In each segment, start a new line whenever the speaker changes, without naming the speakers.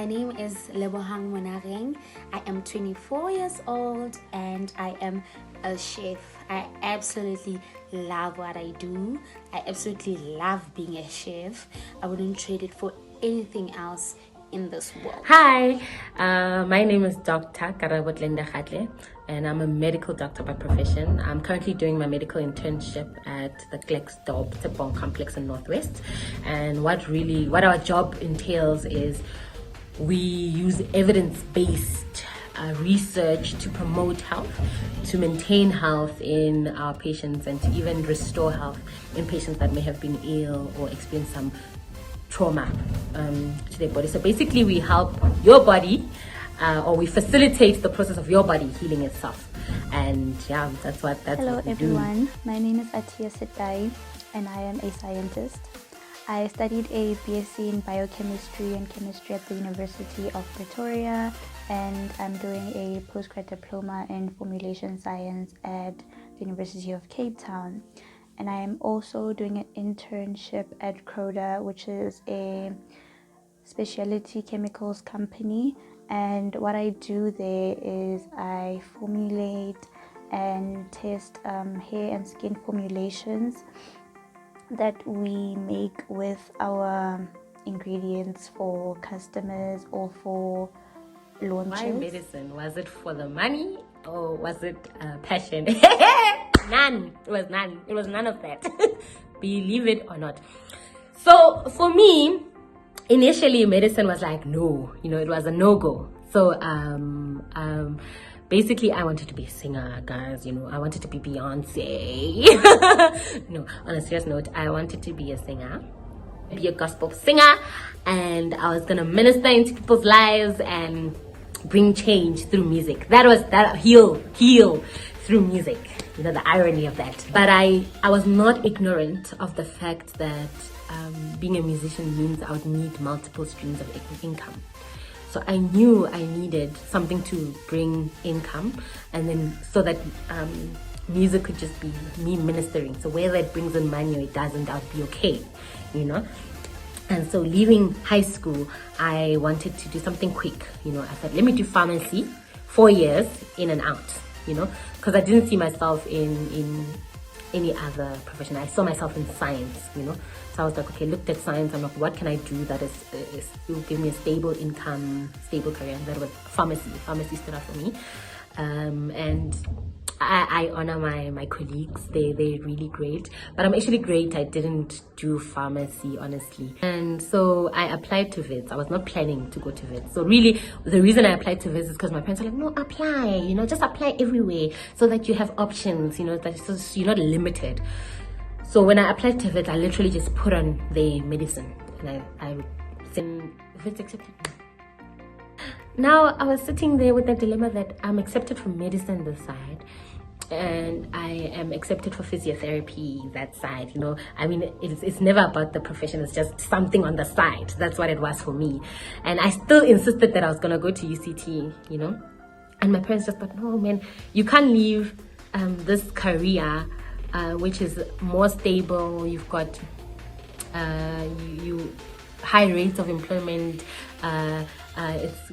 my name is Lebohang Monareng. I am 24 years old and I am a chef. I absolutely love what I do. I absolutely love being a chef. I wouldn't trade it for anything else in this world.
Hi, my name is Dr. Karabotlenda Khatle, and I'm a medical doctor by profession. I'm currently doing my medical internship at the Klerksdorp Tepong complex in Northwest. And what our job entails is we use evidence-based research to promote health, to maintain health in our patients, and to even restore health in patients that may have been ill or experience some trauma to their body. So basically we help your body or we facilitate the process of your body healing itself. And yeah, that's
Hello
what we
everyone,
do.
my name is Atia Sitai and I am a scientist. I studied a BSc in biochemistry and chemistry at the University of Pretoria, and I'm doing a postgrad diploma in formulation science at the University of Cape Town. And I am also doing an internship at Croda, which is a specialty chemicals company. And what I do there is I formulate and test hair and skin formulations that we make with our ingredients for customers or for launches.
Why medicine? Was it for the money or was it passion? None. It was none. It was none of that. Believe it or not. So for me, initially medicine was like no, it was a no-go. So basically I wanted to be a singer, guys. I wanted to be Beyonce. No, on a serious note, I wanted to be a singer, be a gospel singer, and I was gonna minister into people's lives and bring change through music. That heal through music. The irony of that. But I was not ignorant of the fact that being a musician means I would need multiple streams of income. So I knew I needed something to bring income, and then so that music could just be me ministering. So whether it brings in money or it doesn't, I'll be okay, And so leaving high school, I wanted to do something quick. I said, let me do pharmacy, 4 years in and out, because I didn't see myself in any other profession. I saw myself in science, So I was like, okay, looked at science. I'm like, what can I do that is will give me a stable income, stable career? And that was pharmacy. Pharmacy stood out for me. And I honor my colleagues. They're really great. But I'm actually great. I didn't do pharmacy, honestly. And so I applied to Vids. I was not planning to go to Vids. So really, the reason I applied to Vids is because my parents were like, no, apply, just apply everywhere so that you have options, that so you're not limited. So when I applied to Vids, I literally just put on the medicine. And I said, Vids accepted me. Now I was sitting there with the dilemma that I'm accepted for medicine this side, and I am accepted for physiotherapy that side. I mean, it's never about the profession. It's just something on the side. That's what it was for me. And I still insisted that I was gonna go to UCT, and my parents just thought, no man, you can't leave this career which is more stable. You've got you high rates of employment,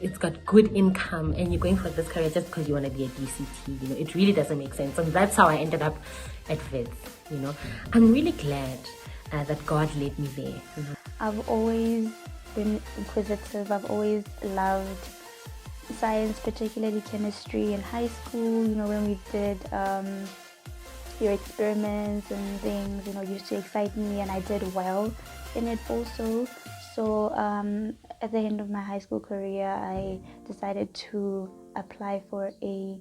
it's got good income, and you're going for this career just because you want to be at UCT. It really doesn't make sense. And that's how I ended up at Vids. I'm really glad that God led me there.
I've always been inquisitive. I've always loved science, particularly chemistry in high school. When we did your experiments and things, used to excite me, and I did well in it also. So at the end of my high school career, I decided to apply for a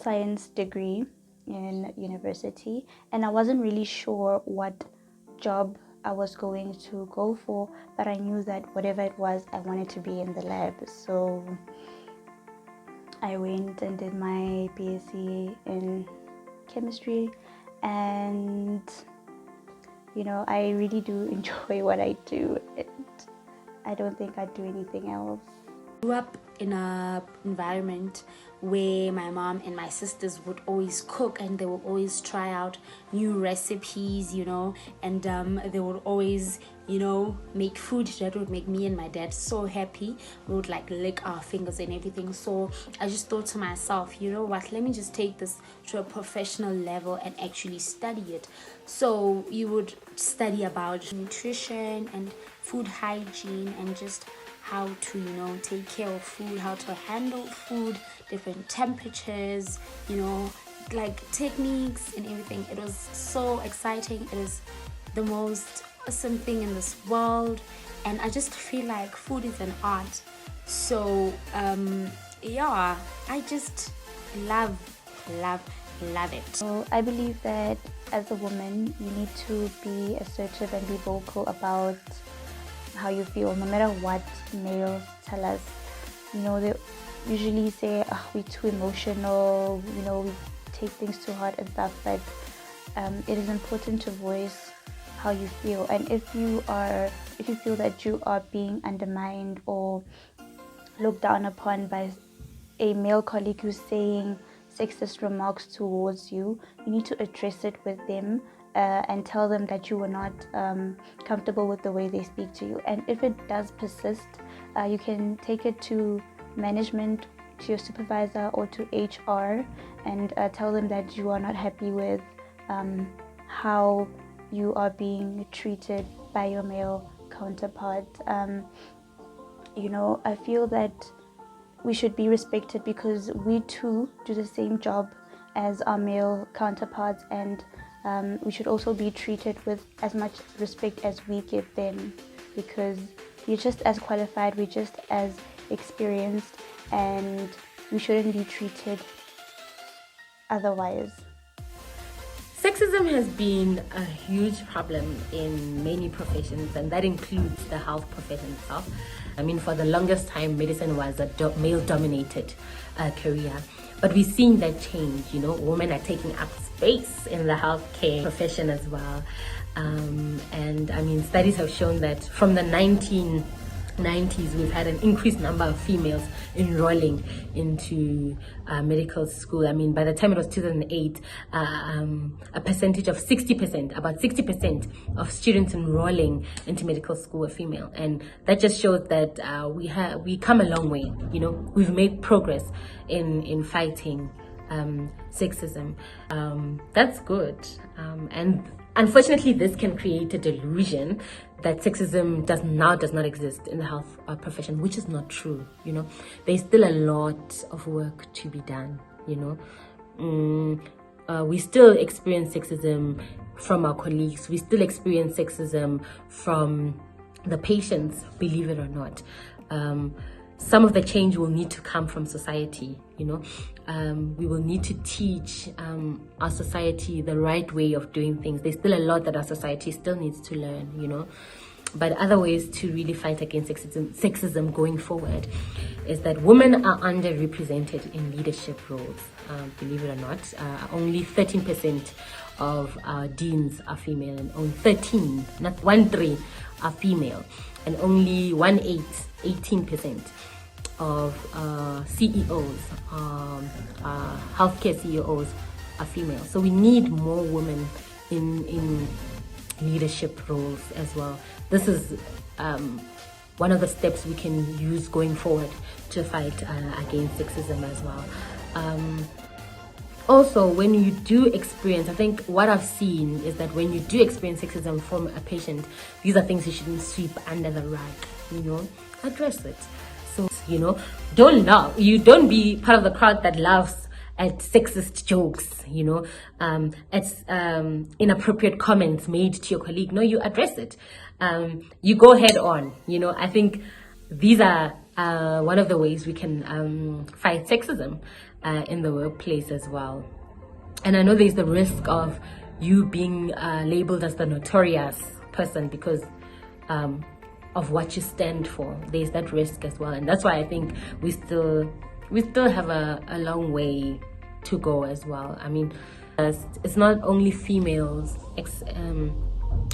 science degree in university, and I wasn't really sure what job I was going to go for, but I knew that whatever it was, I wanted to be in the lab. So I went and did my BSc in chemistry, and I really do enjoy what I do. I don't think I'd do anything else.
Grew up in a environment where my mom and my sisters would always cook, and they would always try out new recipes, and they would always, make food that would make me and my dad so happy. We would like lick our fingers and everything. So I just thought to myself, you know what, let me just take this to a professional level and actually study it. So you would study about nutrition and food hygiene, and just how to take care of food, how to handle food, different temperatures, like techniques and everything. It was so exciting. It is the most awesome thing in this world, and I just feel like food is an art. So yeah, I just love it.
So I believe that as a woman, you need to be assertive and be vocal about how you feel, no matter what males tell us. They usually say, we're too emotional, we take things too hard and stuff, but it is important to voice how you feel. And if you feel that you are being undermined or looked down upon by a male colleague who's saying sexist remarks towards you, you need to address it with them and tell them that you are not comfortable with the way they speak to you. And if it does persist, you can take it to management, to your supervisor, or to HR, and tell them that you are not happy with how you are being treated by your male counterpart. I feel that we should be respected because we too do the same job as our male counterparts, and we should also be treated with as much respect as we give them, because we're just as qualified, we're just as experienced, and we shouldn't be treated otherwise.
Sexism has been a huge problem in many professions, and that includes the health profession itself. For the longest time, medicine was a male-dominated career. But we're seeing that change. Women are taking up space in the healthcare profession as well. Studies have shown that from the 1990s, we've had an increased number of females enrolling into medical school. By the time it was 2008, a percentage of 60%, about 60% of students enrolling into medical school were female. And that just shows that we come a long way. We've made progress in fighting sexism. That's good. And unfortunately, this can create a delusion that sexism does not exist in the health profession, which is not true. There's still a lot of work to be done. We still experience sexism from our colleagues. We still experience sexism from the patients, believe it or not. Some of the change will need to come from society. We will need to teach our society the right way of doing things. There's still a lot that our society still needs to learn, But other ways to really fight against sexism going forward is that women are underrepresented in leadership roles. Believe it or not, only 13% of our deans are female, and only 13, not 1-3, are female, and only 18% of CEOs, healthcare CEOs, are female. So we need more women in leadership roles as well. This is one of the steps we can use going forward to fight against sexism as well. Also, when you do experience, I think what I've seen is that when you do experience sexism from a patient, these are things you shouldn't sweep under the rug, address it. So, don't be part of the crowd that laughs at sexist jokes, at inappropriate comments made to your colleague. No, you address it. You go head on. I think these are one of the ways we can fight sexism in the workplace as well. And I know there's the risk of you being labeled as the notorious person because of what you stand for. There's that risk as well, and that's why I think we still have a long way to go as well. It's not only females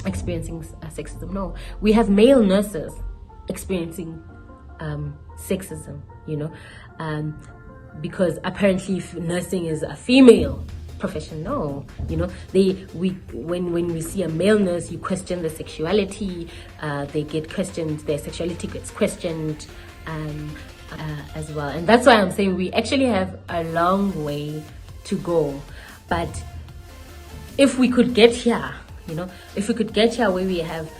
experiencing sexism. No, we have male nurses experiencing sexism, because apparently nursing is a female profession. No, when we see a male nurse, you question the sexuality. Their sexuality gets questioned as well, and that's why I'm saying we actually have a long way to go. But if we could get here, where we have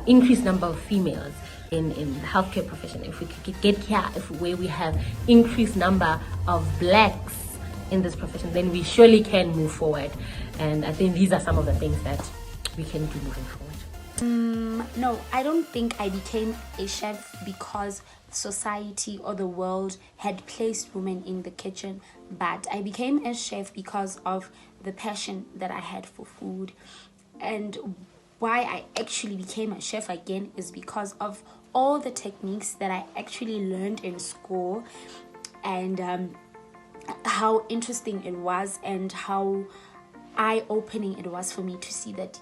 increased number of females in the healthcare profession, if we could get here where we have increased number of blacks in this profession, then we surely can move forward. And I think these are some of the things that we can do moving forward.
No, I don't think I became a chef because society or the world had placed women in the kitchen, but I became a chef because of the passion that I had for food. And why I actually became a chef again is because of all the techniques that I actually learned in school, and how interesting it was and how eye-opening it was for me to see that,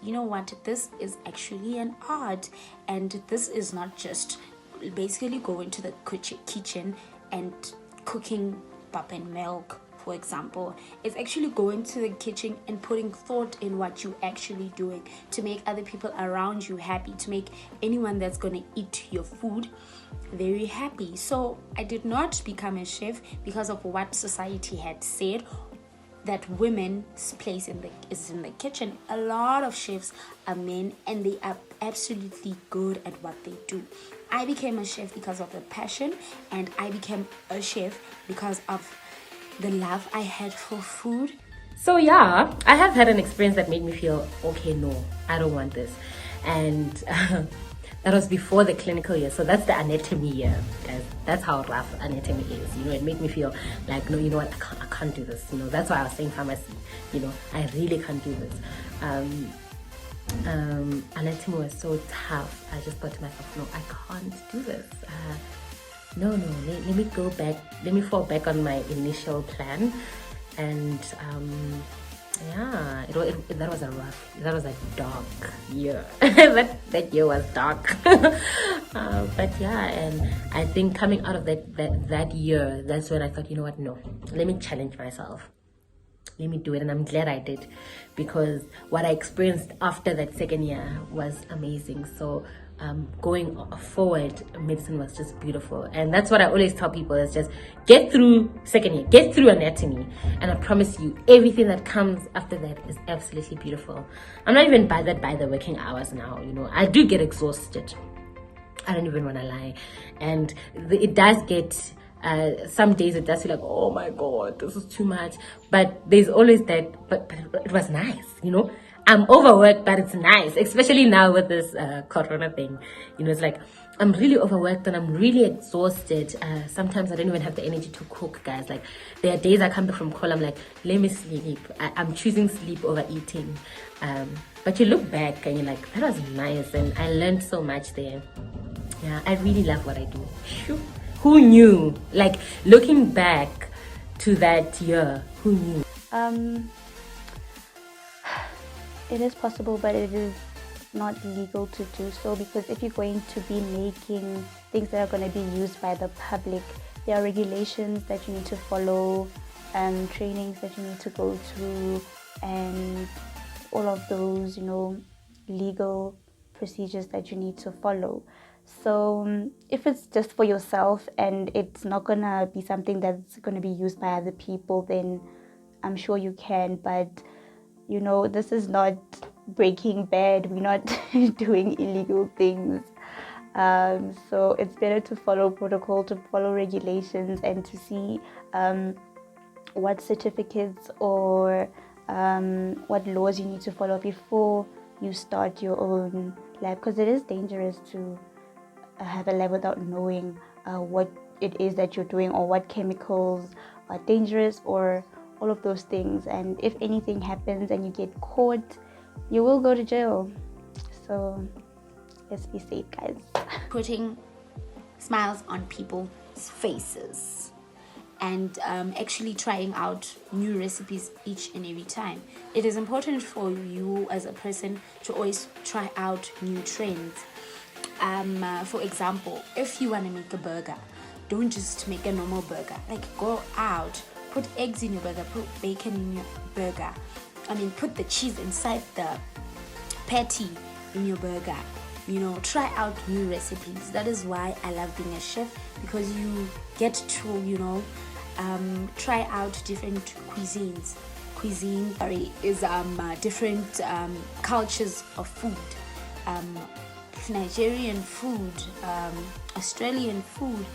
this is actually an art, and this is not just basically going to the kitchen and cooking pap and milk, for example. It's actually going to the kitchen and putting thought in what you're actually doing to make other people around you happy, to make anyone that's going to eat your food very happy. So I did not become a chef because of what society had said, that women's place is in the kitchen. A lot of chefs are men, and they are absolutely good at what they do. I became a chef because of the passion, and I became a chef because of the love I had for food.
So yeah, I have had an experience that made me feel, okay, no, I don't want this. And that was before the clinical year. So that's the anatomy year, guys. That's how rough anatomy is. It made me feel like, no, you know what, I can't do this. That's why I was saying pharmacy. I really can't do this. Anatomy was so tough. I just thought to myself, no, I can't do this. No, let me go back. Let me fall back on my initial plan. And yeah, that was a dark year. that year was dark. But yeah, and I think coming out of that year, that's when I thought, you know what, no, let me challenge myself. Let me do it. And I'm glad I did, because what I experienced after that second year was amazing. So going forward, medicine was just beautiful. And that's what I always tell people, is just get through second year, get through anatomy, and I promise you, everything that comes after that is absolutely beautiful. I'm not even bothered by the working hours now. I do get exhausted. I don't even want to lie. And it does get some days it does feel like, oh my god, this is too much. But there's always that, but it was nice, I'm overworked, but it's nice, especially now with this corona thing. It's like I'm really overworked and I'm really exhausted. Sometimes I don't even have the energy to cook, guys. Like, there are days I come back from call, I'm like, let me sleep. I'm choosing sleep over eating. But you look back and you're like, that was nice, and I learned so much there. Yeah, I really love what I do. Shoo. Who knew? Like, looking back to that year, who knew?
It is possible, but it is not legal to do so, because if you're going to be making things that are going to be used by the public, there are regulations that you need to follow, trainings that you need to go through, and all of those, legal procedures that you need to follow. So if it's just for yourself and it's not gonna be something that's gonna be used by other people, then I'm sure you can. But this is not Breaking Bad. We're not doing illegal things. So it's better to follow protocol, to follow regulations, and to see what certificates or what laws you need to follow before you start your own lab, because it is dangerous to have a lab without knowing what it is that you're doing, or what chemicals are dangerous, or all of those things. And if anything happens and you get caught, you will go to jail. So let's be safe, guys.
Putting smiles on people's faces, and actually trying out new recipes each and every time. It is important for you as a person to always try out new trends. For example, if you want to make a burger, don't just make a normal burger. Like, go out, put eggs in your burger, put bacon in your burger. I mean, put the cheese inside the patty in your burger. You know, try out new recipes. That is why I love being a chef, because you get to, you know, try out different cuisines. Cuisine, sorry, is different cultures of food. Nigerian food, Australian food,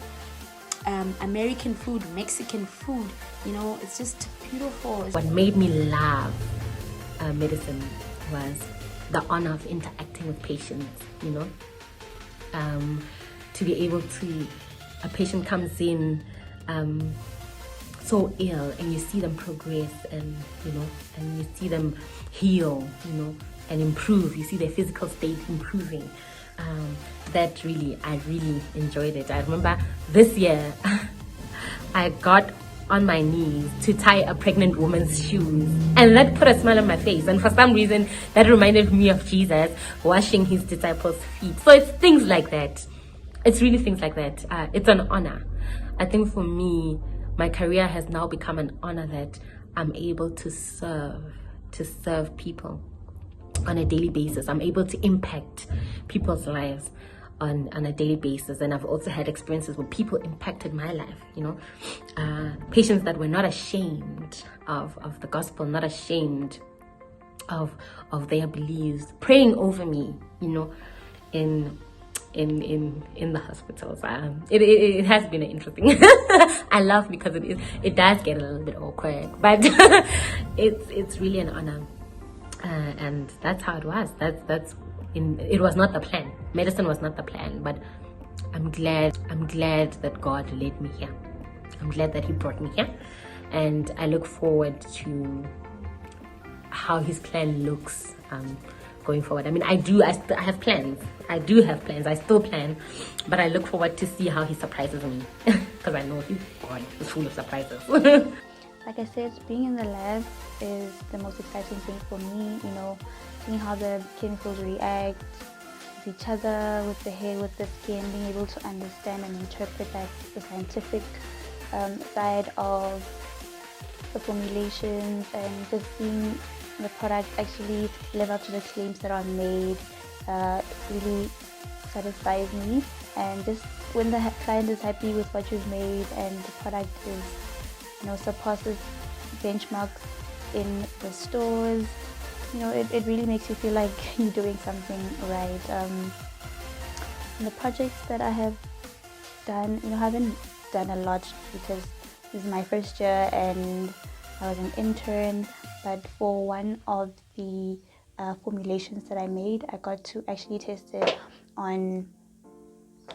American food, Mexican food. You know, it's just beautiful.
What made me love medicine was the honor of interacting with patients, you know. To be able to, a patient comes in so ill, and you see them progress, and you know, and you see them heal, you know, and improve. You see their physical state improving. That really, I really enjoyed it. I remember this year I got on my knees to tie a pregnant woman's shoes, and that put a smile on my face, and for some reason that reminded me of Jesus washing his disciples' feet. So it's things like that. It's really things like that. It's an honor. I think for me, my career has now become an honor that I'm able to serve people on a daily basis. I'm able to impact people's lives on a daily basis, and I've also had experiences where people impacted my life, you know, patients that were not ashamed of the gospel, not ashamed of their beliefs, praying over me, you know, in the hospitals. It has been an interesting I laugh because it does get a little bit awkward, but it's really an honor, and that's how it was. It was not the plan. Medicine was not the plan, but I'm glad that God led me here. I'm glad that he brought me here, and I look forward to how his plan looks going forward. I mean, I have plans. I do have plans. I still plan, but I look forward to see how he surprises me, because I know God is full of surprises.
Like I said, being in the lab is the most exciting thing for me, you know, seeing how the chemicals react with each other, with the hair, with the skin, being able to understand and interpret that, the scientific side of the formulations, and just seeing the product actually live up to the claims that are made really satisfies me. And just when the client is happy with what you've made and the product is, you know, surpasses benchmarks in the stores, you know, it really makes you feel like you're doing something right. And the projects that I have done, you know, I haven't done a lot because this is my first year and I was an intern, but for one of the formulations that I made, I got to actually test it on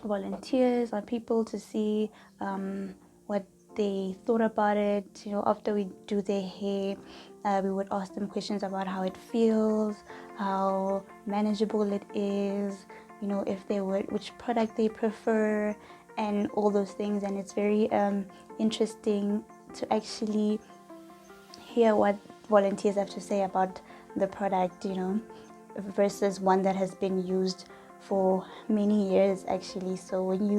volunteers, on people, to see what they thought about it. You know, after we do their hair, we would ask them questions about how it feels, how manageable it is, you know, if they would, which product they prefer, and all those things. And it's very interesting to actually hear what volunteers have to say about the product, you know, versus one that has been used for many years actually. So when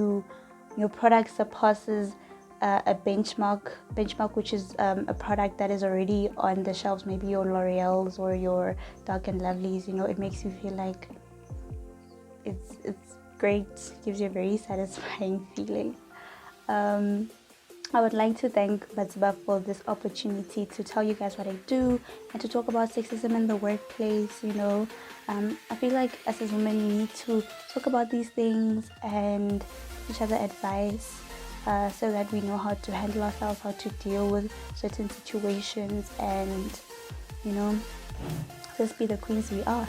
your product surpasses a benchmark which is a product that is already on the shelves, maybe your L'Oreal's or your Dark and Lovely's, you know, it makes you feel like it's great, gives you a very satisfying feeling. I would like to thank vidzeooo for this opportunity to tell you guys what I do and to talk about sexism in the workplace. You know, I feel like as a woman we need to talk about these things and each other advice so that we know how to handle ourselves, how to deal with certain situations, and, you know, just be the queens we are.